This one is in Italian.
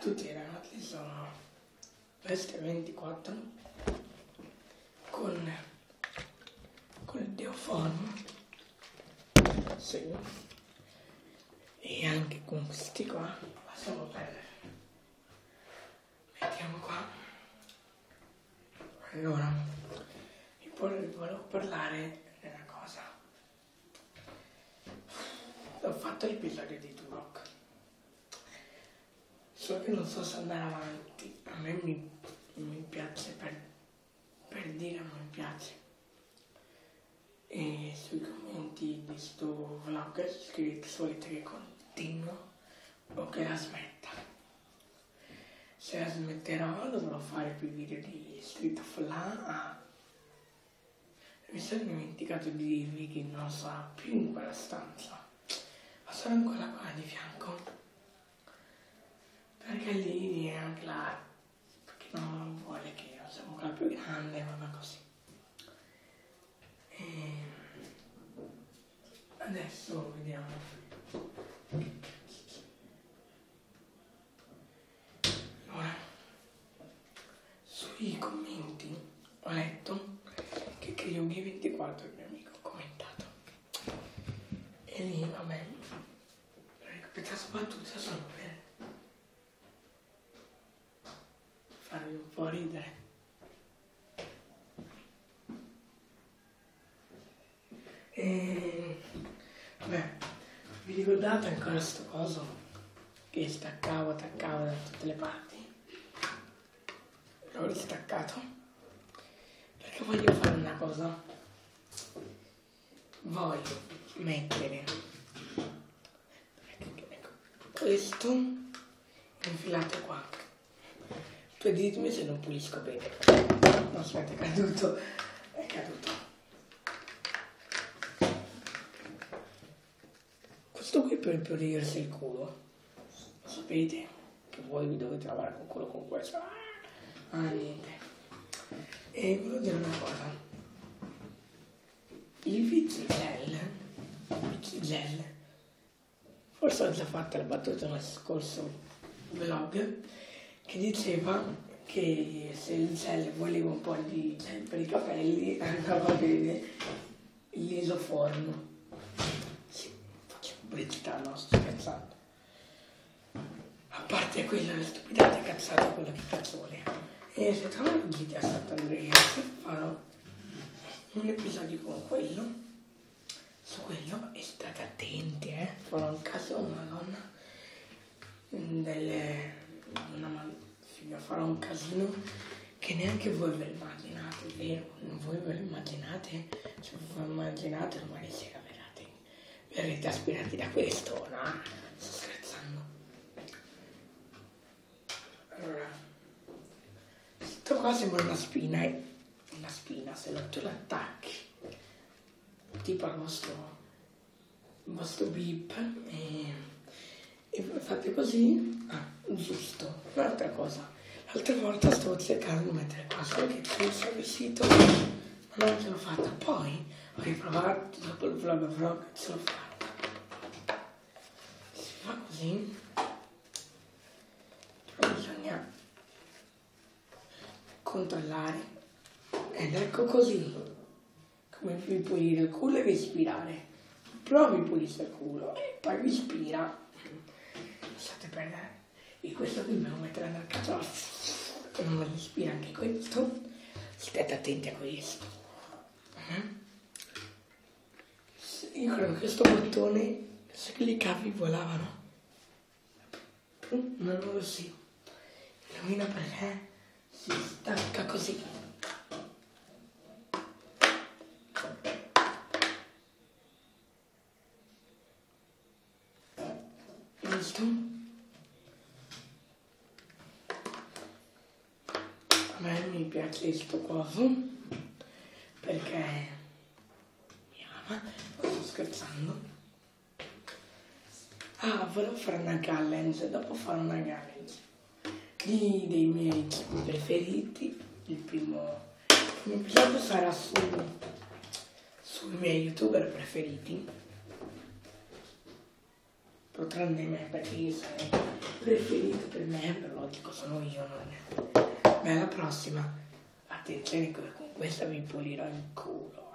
tutti ragazzi, sono Veste24 con il Deoform, sì, e anche con questi qua. Passiamo per, mettiamo qua. Allora, vi volevo parlare di una cosa. Ho fatto l'episodio di Turok, solo che non so se andare avanti. A me mi piace, per dire non mi piace. E sui commenti di sto vlog scrivete solito che continuo o che la smetta. Se la smetterò dovrò fare più video di Street of Rage. Mi sono dimenticato di dirvi che non sarà più in quella stanza, ma sarà in quella qua di fianco, perché lì è anche la, perché non vuole che usiamo quella più grande, ma così. E adesso vediamo. Allora, sui commenti ho letto che Kyugi24, il mio amico, ha commentato. E lì, vabbè, questa battuta sono per farvi un po' ridere. E vabbè, vi ricordate ancora sto coso che attaccavo da tutte le parti? L'ho ristaccato perché voglio fare una cosa. Voglio mettere questo infilato qua. Poi ditemi se non pulisco bene. No, aspetta, è caduto. Questo qui per pulirsi il culo. Sapete che voi vi dovete lavare con culo con questo. Niente. E volevo dire una cosa. Il Vizigel, forse ho già fatto la battuta nel scorso vlog, che diceva che se il gel voleva un po' di gel per i capelli andava bene l'Isoform. Sì, faccio pubblicità, no, sto scherzando. A parte quella stupidata cazzata, quella che cazzo voleva. E se trovate un video a Sant'Andrea farò un episodio con quello, su quello, e state attenti, farò un caso una donna farò un casino che neanche voi ve lo immaginate, vero? Voi ve lo immaginate? Se voi immaginate domani sera verrete aspirati da questo, no? Sto scherzando. Allora, questo qua sembra una spina, se tu l'attacchi tipo al vostro beep e fate così. Giusto. Un'altra cosa, l'altra volta stavo cercando di mettere qua, solo che sul vestito ma non ce l'ho fatta. Poi ho riprovato dopo il vlog ce l'ho fatta. Si fa così, però bisogna controllare. Ed ecco così come vi pulire il culo e respirare. Provi a pulire il culo e poi vi ispira. Lasciate perdere. E questo qui me lo metterà nel cazzo e non me lo ispira anche questo. State attenti a questo. Io credo che questo bottone, se cliccavi volavano. Non lo so. Illumina perché si stacca così. Visto? A me mi piace questo coso perché mi ama. Sto scherzando. Volevo fare una challenge, dopo fare una challenge dei miei preferiti. Il primo episodio sarà sui miei youtuber preferiti, tranne me, perché io preferito per me, però lo dico sono io, non è. Ma alla prossima, attenzione che con questa mi pulirò il culo.